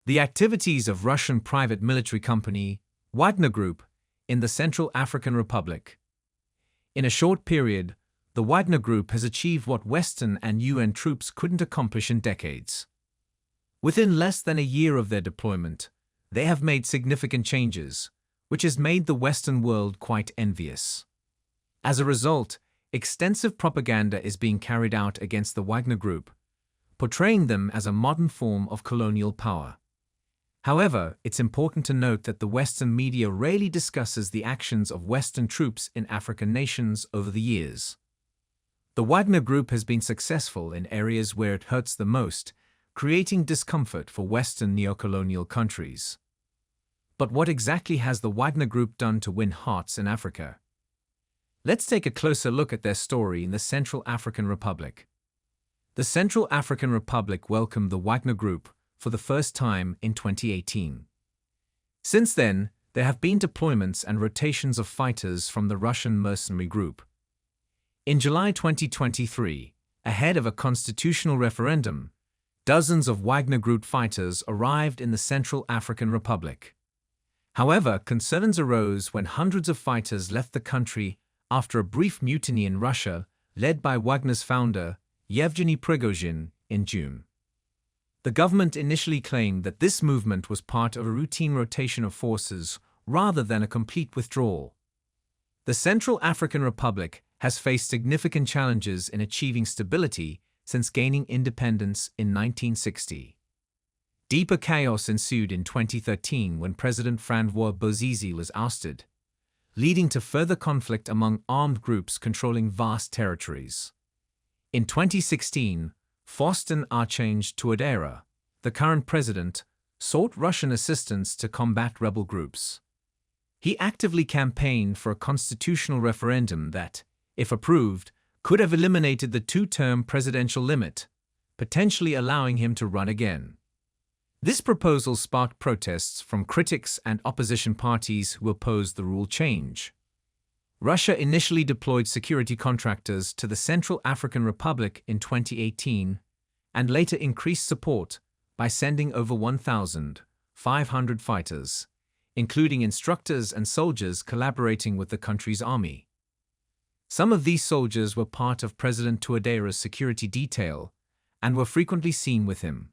The activities of Russian private military company, Wagner Group, in the Central African Republic. In a short period, the Wagner Group has achieved what Western and UN troops couldn't accomplish in decades. Within less than a year of their deployment, they have made significant changes, which has made the Western world quite envious. As a result, extensive propaganda is being carried out against the Wagner Group, portraying them as a modern form of colonial power. However, it's important to note that the Western media rarely discusses the actions of Western troops in African nations over the years. The Wagner Group has been successful in areas where it hurts the most, creating discomfort for Western neocolonial countries. But what exactly has the Wagner Group done to win hearts in Africa? Let's take a closer look at their story in the Central African Republic. The Central African Republic welcomed the Wagner Group for the first time in 2018. Since then, there have been deployments and rotations of fighters from the Russian mercenary group. In July 2023, ahead of a constitutional referendum, dozens of Wagner Group fighters arrived in the Central African Republic. However, concerns arose when hundreds of fighters left the country after a brief mutiny in Russia, led by Wagner's founder, Yevgeny Prigozhin, in June. The government initially claimed that this movement was part of a routine rotation of forces rather than a complete withdrawal. The Central African Republic has faced significant challenges in achieving stability since gaining independence in 1960. Deeper chaos ensued in 2013 when President Francois Bozize was ousted, leading to further conflict among armed groups controlling vast territories. In 2016, Faustin Archange Touadera, the current president, sought Russian assistance to combat rebel groups. He actively campaigned for a constitutional referendum that, if approved, could have eliminated the two-term presidential limit, potentially allowing him to run again. This proposal sparked protests from critics and opposition parties who opposed the rule change. Russia initially deployed security contractors to the Central African Republic in 2018 and later increased support by sending over 1,500 fighters, including instructors and soldiers collaborating with the country's army. Some of these soldiers were part of President Touadera's security detail and were frequently seen with him.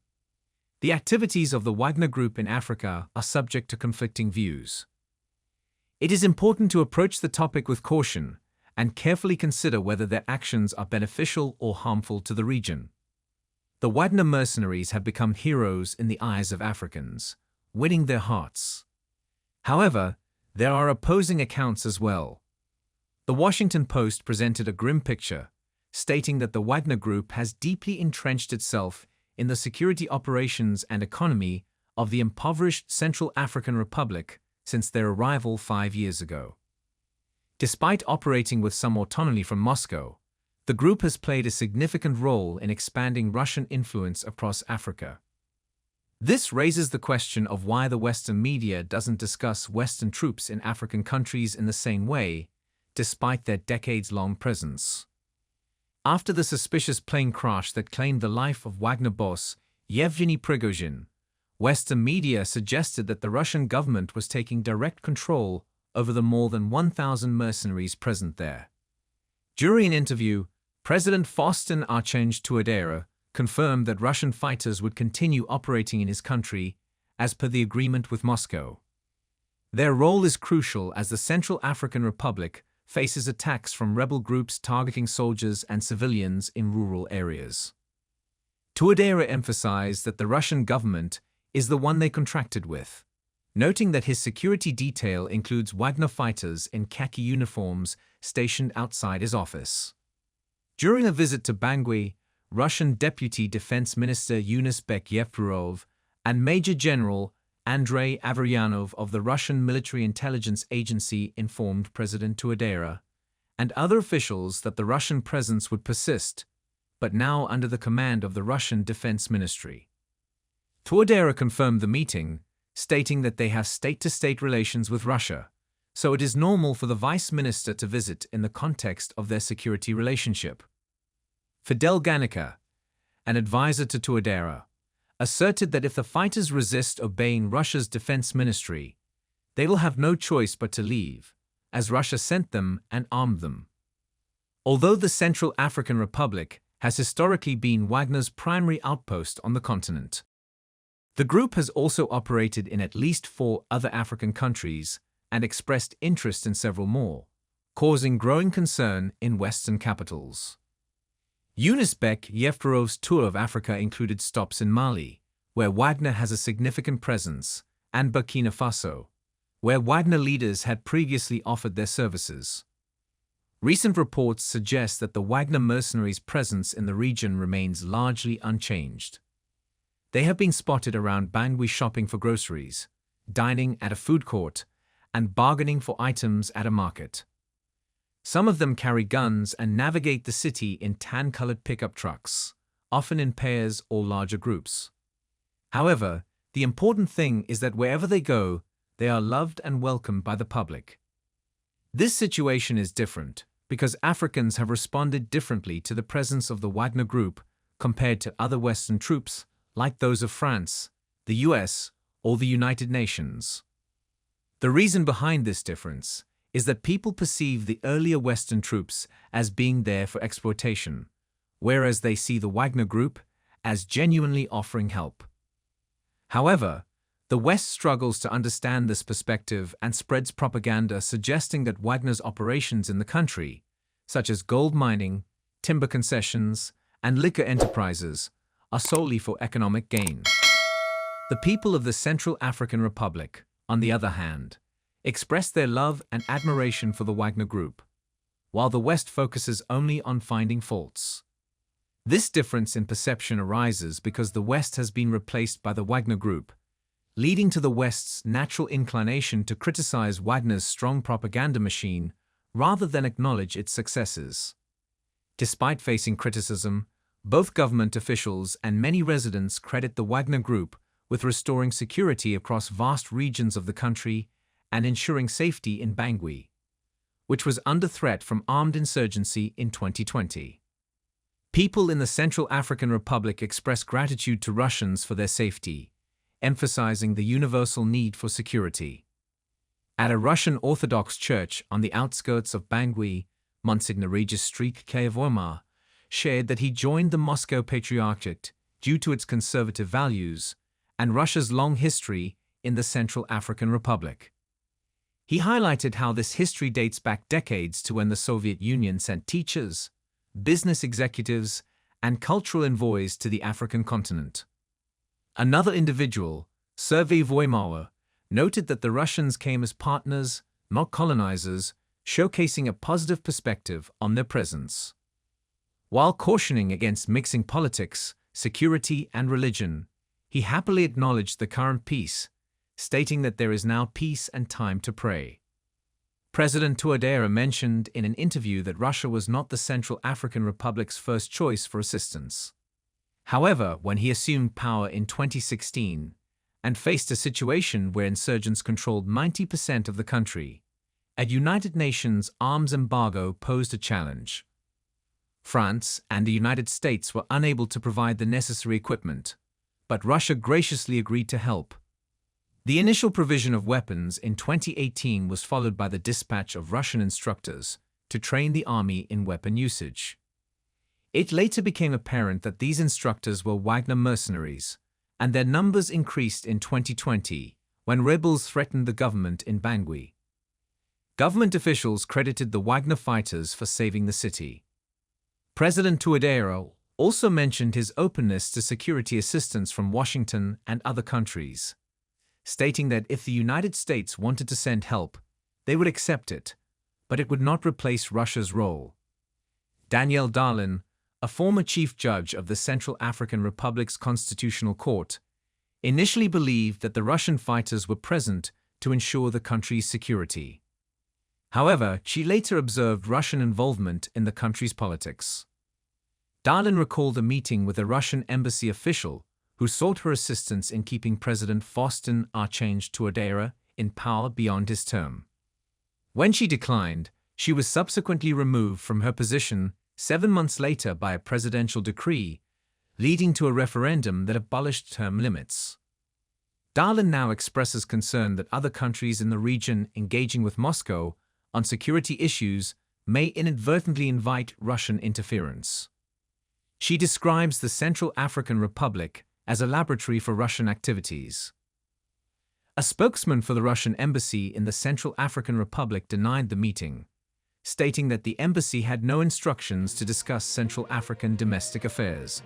The activities of the Wagner Group in Africa are subject to conflicting views. It is important to approach the topic with caution and carefully consider whether their actions are beneficial or harmful to the region. The Wagner mercenaries have become heroes in the eyes of Africans, winning their hearts. However, there are opposing accounts as well. The Washington Post presented a grim picture, stating that the Wagner Group has deeply entrenched itself in the security operations and economy of the impoverished Central African Republic since their arrival 5 years ago. Despite operating with some autonomy from Moscow, the group has played a significant role in expanding Russian influence across Africa. This raises the question of why the Western media doesn't discuss Western troops in African countries in the same way, despite their decades-long presence. After the suspicious plane crash that claimed the life of Wagner boss Yevgeny Prigozhin, Western media suggested that the Russian government was taking direct control over the more than 1,000 mercenaries present there. During an interview, President Faustin Archange Touadera confirmed that Russian fighters would continue operating in his country as per the agreement with Moscow. Their role is crucial as the Central African Republic faces attacks from rebel groups targeting soldiers and civilians in rural areas. Touadera emphasized that the Russian government is the one they contracted with, noting that his security detail includes Wagner fighters in khaki uniforms stationed outside his office. During a visit to Bangui, Russian Deputy Defense Minister Yunusbek Yevpurov and Major General Andrei Averyanov of the Russian Military Intelligence Agency informed President Touadera and other officials that the Russian presence would persist, but now under the command of the Russian Defense Ministry. Touadera confirmed the meeting, stating that they have state-to-state relations with Russia, so it is normal for the vice minister to visit in the context of their security relationship. Fidel Ganica, an advisor to Touadera, asserted that if the fighters resist obeying Russia's defense ministry, they will have no choice but to leave, as Russia sent them and armed them. Although the Central African Republic has historically been Wagner's primary outpost on the continent, the group has also operated in at least 4 other African countries and expressed interest in several more, causing growing concern in Western capitals. Yunisbek Yefterov's tour of Africa included stops in Mali, where Wagner has a significant presence, and Burkina Faso, where Wagner leaders had previously offered their services. Recent reports suggest that the Wagner mercenaries' presence in the region remains largely unchanged. They have been spotted around Bangui shopping for groceries, dining at a food court, and bargaining for items at a market. Some of them carry guns and navigate the city in tan-colored pickup trucks, often in pairs or larger groups. However, the important thing is that wherever they go, they are loved and welcomed by the public. This situation is different because Africans have responded differently to the presence of the Wagner Group compared to other Western troops like those of France, the US, or the United Nations. The reason behind this difference is that people perceive the earlier Western troops as being there for exploitation, whereas they see the Wagner Group as genuinely offering help. However, the West struggles to understand this perspective and spreads propaganda suggesting that Wagner's operations in the country, such as gold mining, timber concessions, and liquor enterprises, are solely for economic gain. The people of the Central African Republic, on the other hand, express their love and admiration for the Wagner Group, while the West focuses only on finding faults. This difference in perception arises because the West has been replaced by the Wagner Group, leading to the West's natural inclination to criticize Wagner's strong propaganda machine rather than acknowledge its successes. Despite facing criticism, both government officials and many residents credit the Wagner Group with restoring security across vast regions of the country and ensuring safety in Bangui, which was under threat from armed insurgency in 2020. People in the Central African Republic express gratitude to Russians for their safety, emphasizing the universal need for security. At a Russian Orthodox church on the outskirts of Bangui, Monsignor Regis Streak Kayavoyma shared that he joined the Moscow Patriarchate due to its conservative values and Russia's long history in the Central African Republic. He highlighted how this history dates back decades to when the Soviet Union sent teachers, business executives, and cultural envoys to the African continent. Another individual, Sergei Voimauer, noted that the Russians came as partners, not colonizers, showcasing a positive perspective on their presence. While cautioning against mixing politics, security, and religion, he happily acknowledged the current peace, stating that there is now peace and time to pray. President Touadéra mentioned in an interview that Russia was not the Central African Republic's first choice for assistance. However, when he assumed power in 2016 and faced a situation where insurgents controlled 90% of the country, a United Nations arms embargo posed a challenge. France and the United States were unable to provide the necessary equipment, but Russia graciously agreed to help. The initial provision of weapons in 2018 was followed by the dispatch of Russian instructors to train the army in weapon usage. It later became apparent that these instructors were Wagner mercenaries, and their numbers increased in 2020 when rebels threatened the government in Bangui. Government officials credited the Wagner fighters for saving the city. President Touadéra also mentioned his openness to security assistance from Washington and other countries, stating that if the United States wanted to send help, they would accept it, but it would not replace Russia's role. Daniel Darlin, a former chief judge of the Central African Republic's Constitutional Court, initially believed that the Russian fighters were present to ensure the country's security. However, she later observed Russian involvement in the country's politics. Darlin recalled a meeting with a Russian embassy official who sought her assistance in keeping President Faustin Archange Touadéra in power beyond his term. When she declined, she was subsequently removed from her position 7 months later by a presidential decree, leading to a referendum that abolished term limits. Darlan now expresses concern that other countries in the region engaging with Moscow on security issues may inadvertently invite Russian interference. She describes the Central African Republic as a laboratory for Russian activities. A spokesman for the Russian embassy in the Central African Republic denied the meeting, stating that the embassy had no instructions to discuss Central African domestic affairs.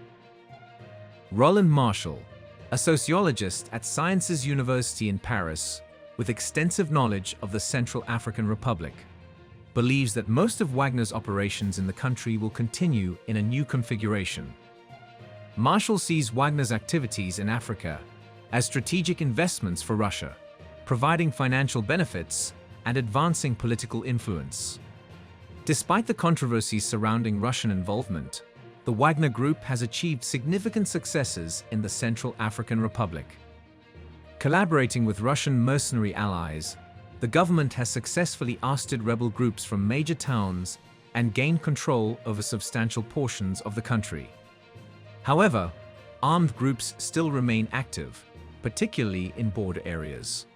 Roland Marshall, a sociologist at Sciences University in Paris with extensive knowledge of the Central African Republic, believes that most of Wagner's operations in the country will continue in a new configuration. Marshall sees Wagner's activities in Africa as strategic investments for Russia, providing financial benefits and advancing political influence. Despite the controversies surrounding Russian involvement, the Wagner Group has achieved significant successes in the Central African Republic. Collaborating with Russian mercenary allies, the government has successfully ousted rebel groups from major towns and gained control over substantial portions of the country. However, armed groups still remain active, particularly in border areas.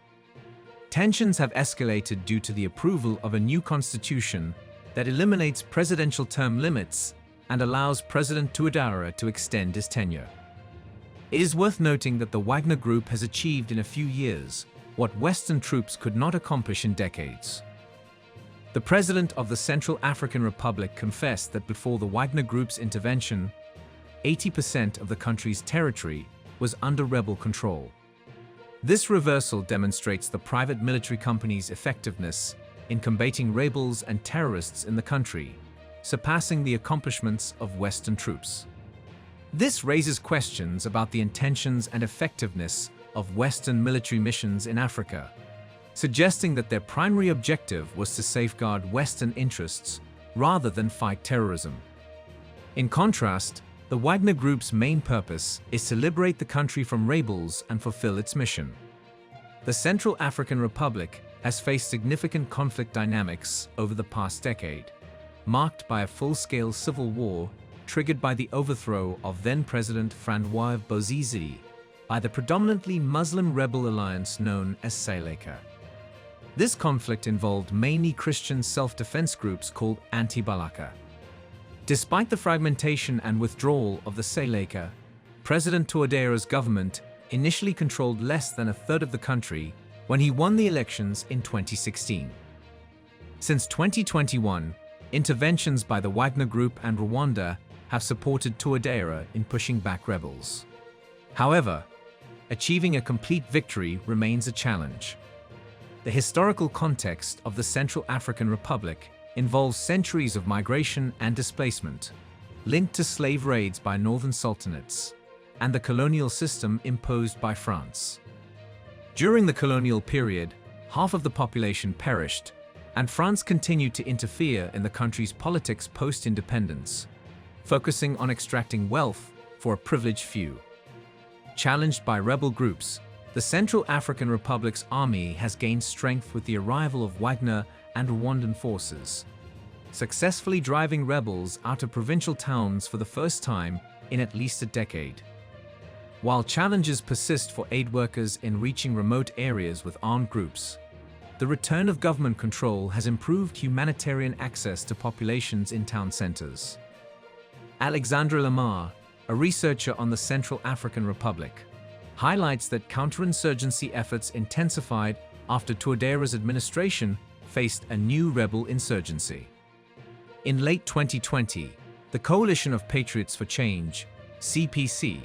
Tensions have escalated due to the approval of a new constitution that eliminates presidential term limits and allows President Touadéra to extend his tenure. It is worth noting that the Wagner Group has achieved in a few years what Western troops could not accomplish in decades. The president of the Central African Republic confessed that before the Wagner Group's intervention, 80% of the country's territory was under rebel control. This reversal demonstrates the private military company's effectiveness in combating rebels and terrorists in the country, surpassing the accomplishments of Western troops. This raises questions about the intentions and effectiveness of Western military missions in Africa, suggesting that their primary objective was to safeguard Western interests rather than fight terrorism. In contrast, the Wagner Group's main purpose is to liberate the country from rebels and fulfill its mission. The Central African Republic has faced significant conflict dynamics over the past decade, marked by a full-scale civil war triggered by the overthrow of then-President Francois Bozize by the predominantly Muslim rebel alliance known as Seleka. This conflict involved mainly Christian self-defense groups called Anti-Balaka. Despite the fragmentation and withdrawal of the Seleka, President Touadéra's government initially controlled less than a third of the country when he won the elections in 2016. Since 2021, interventions by the Wagner Group and Rwanda have supported Touadéra in pushing back rebels. However, achieving a complete victory remains a challenge. The historical context of the Central African Republic involves centuries of migration and displacement, linked to slave raids by northern sultanates, and the colonial system imposed by France. During the colonial period, half of the population perished, and France continued to interfere in the country's politics post-independence, focusing on extracting wealth for a privileged few. Challenged by rebel groups, the Central African Republic's army has gained strength with the arrival of Wagner and Rwandan forces, successfully driving rebels out of provincial towns for the first time in at least a decade. While challenges persist for aid workers in reaching remote areas with armed groups, the return of government control has improved humanitarian access to populations in town centers. Alexandra Lamar, a researcher on the Central African Republic, highlights that counterinsurgency efforts intensified after Touadéra's administration faced a new rebel insurgency. In late 2020, the Coalition of Patriots for Change, CPC,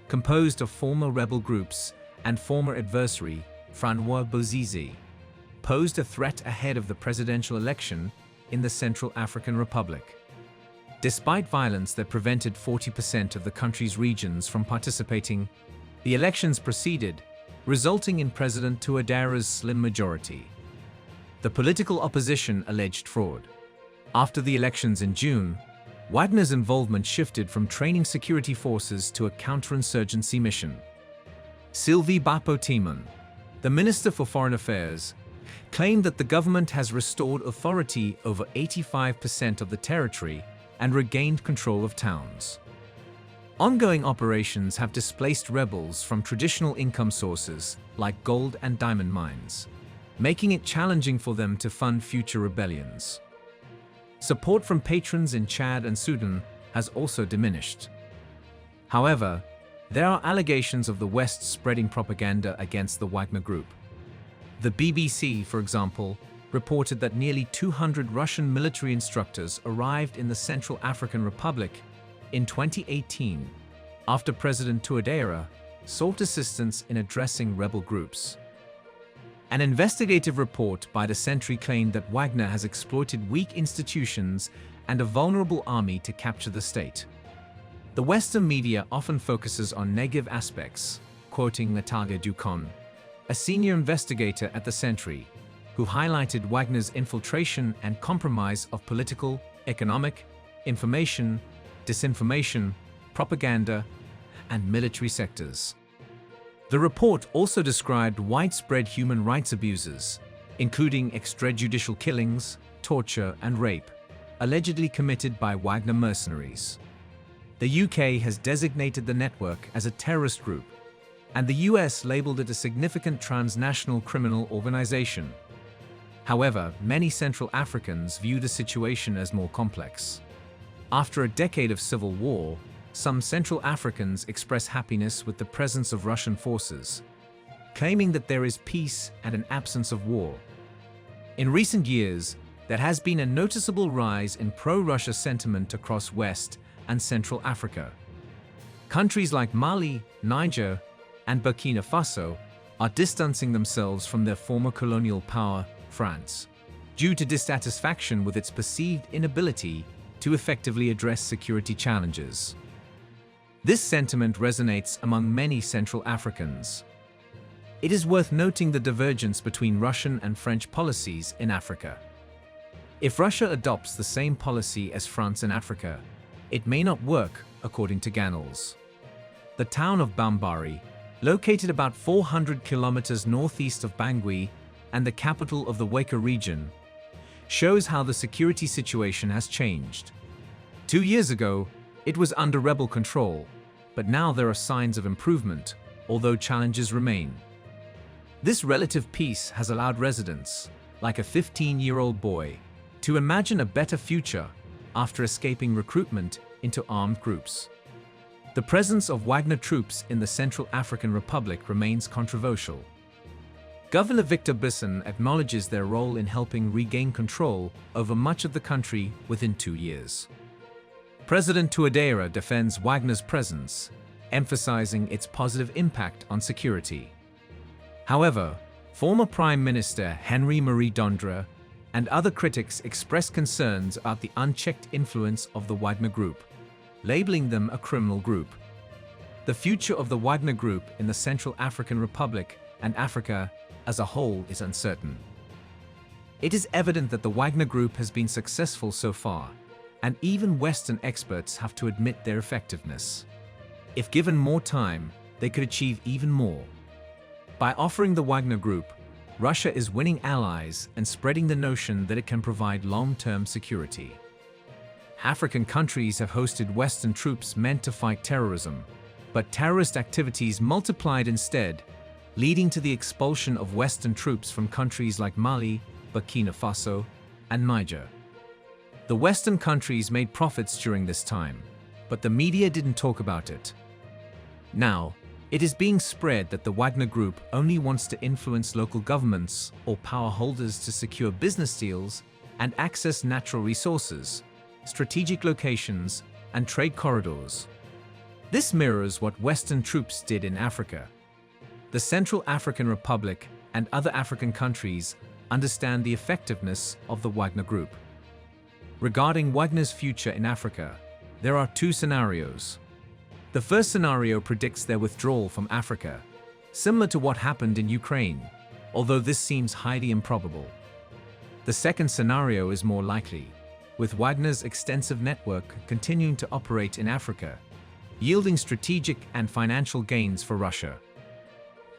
composed of former rebel groups and former adversary Francois Bozize, posed a threat ahead of the presidential election in the Central African Republic. Despite violence that prevented 40% of the country's regions from participating, the elections proceeded, resulting in President Touadéra's slim majority. The political opposition alleged fraud. After the elections in June, Wagner's involvement shifted from training security forces to a counterinsurgency mission. Sylvie Bappo-Timon, the Minister for Foreign Affairs, claimed that the government has restored authority over 85% of the territory and regained control of towns. Ongoing operations have displaced rebels from traditional income sources like gold and diamond mines, making it challenging for them to fund future rebellions. Support from patrons in Chad and Sudan has also diminished. However, there are allegations of the West spreading propaganda against the Wagner Group. The BBC, for example, reported that nearly 200 Russian military instructors arrived in the Central African Republic in 2018, after President Touadéra sought assistance in addressing rebel groups. An investigative report by the Sentry claimed that Wagner has exploited weak institutions and a vulnerable army to capture the state. The Western media often focuses on negative aspects, quoting Natalia Ducon, a senior investigator at the Sentry, who highlighted Wagner's infiltration and compromise of political, economic, information, disinformation, propaganda, and military sectors. The report also described widespread human rights abuses, including extrajudicial killings, torture, and rape, allegedly committed by Wagner mercenaries. The UK has designated the network as a terrorist group, and the US labeled it a significant transnational criminal organization. However, many Central Africans view the situation as more complex. After a decade of civil war, some Central Africans express happiness with the presence of Russian forces, claiming that there is peace and an absence of war. In recent years, there has been a noticeable rise in pro-Russia sentiment across West and Central Africa. Countries like Mali, Niger, and Burkina Faso are distancing themselves from their former colonial power, France, due to dissatisfaction with its perceived inability to effectively address security challenges. This sentiment resonates among many Central Africans. It is worth noting the divergence between Russian and French policies in Africa. If Russia adopts the same policy as France in Africa, it may not work, according to Ganels. The town of Bambari, located about 400 kilometers northeast of Bangui and the capital of the Weka region, shows how the security situation has changed. 2 years ago, it was under rebel control, but now there are signs of improvement, although challenges remain. This relative peace has allowed residents, like a 15-year-old boy, to imagine a better future after escaping recruitment into armed groups. The presence of Wagner troops in the Central African Republic remains controversial. Governor Victor Bisson acknowledges their role in helping regain control over much of the country within 2 years. President Touadéra defends Wagner's presence, emphasizing its positive impact on security. However, former Prime Minister Henri Marie Dondra and other critics express concerns about the unchecked influence of the Wagner Group, labeling them a criminal group. The future of the Wagner Group in the Central African Republic and Africa as a whole is uncertain. It is evident that the Wagner Group has been successful so far, and even Western experts have to admit their effectiveness. If given more time, they could achieve even more. By offering the Wagner Group, Russia is winning allies and spreading the notion that it can provide long-term security. African countries have hosted Western troops meant to fight terrorism, but terrorist activities multiplied instead, leading to the expulsion of Western troops from countries like Mali, Burkina Faso, and Niger. The Western countries made profits during this time, but the media didn't talk about it. Now, it is being spread that the Wagner Group only wants to influence local governments or power holders to secure business deals and access natural resources, strategic locations, and trade corridors. This mirrors what Western troops did in Africa. The Central African Republic and other African countries understand the effectiveness of the Wagner Group. Regarding Wagner's future in Africa, there are 2 scenarios. The first scenario predicts their withdrawal from Africa, similar to what happened in Ukraine, although this seems highly improbable. The second scenario is more likely, with Wagner's extensive network continuing to operate in Africa, yielding strategic and financial gains for Russia.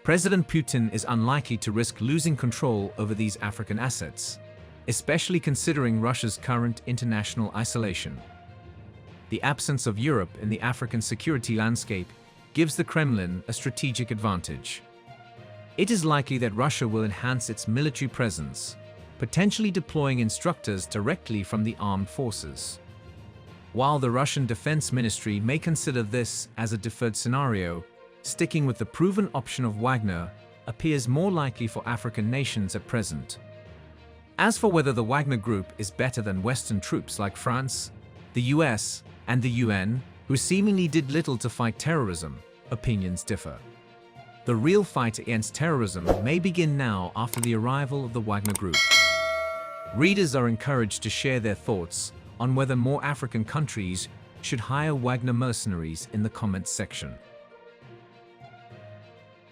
President Putin is unlikely to risk losing control over these African assets, especially considering Russia's current international isolation. The absence of Europe in the African security landscape gives the Kremlin a strategic advantage. It is likely that Russia will enhance its military presence, potentially deploying instructors directly from the armed forces. While the Russian Defense Ministry may consider this as a deferred scenario, sticking with the proven option of Wagner appears more likely for African nations at present. As for whether the Wagner Group is better than Western troops like France, the US, and the UN, who seemingly did little to fight terrorism, opinions differ. The real fight against terrorism may begin now after the arrival of the Wagner Group. Readers are encouraged to share their thoughts on whether more African countries should hire Wagner mercenaries in the comments section.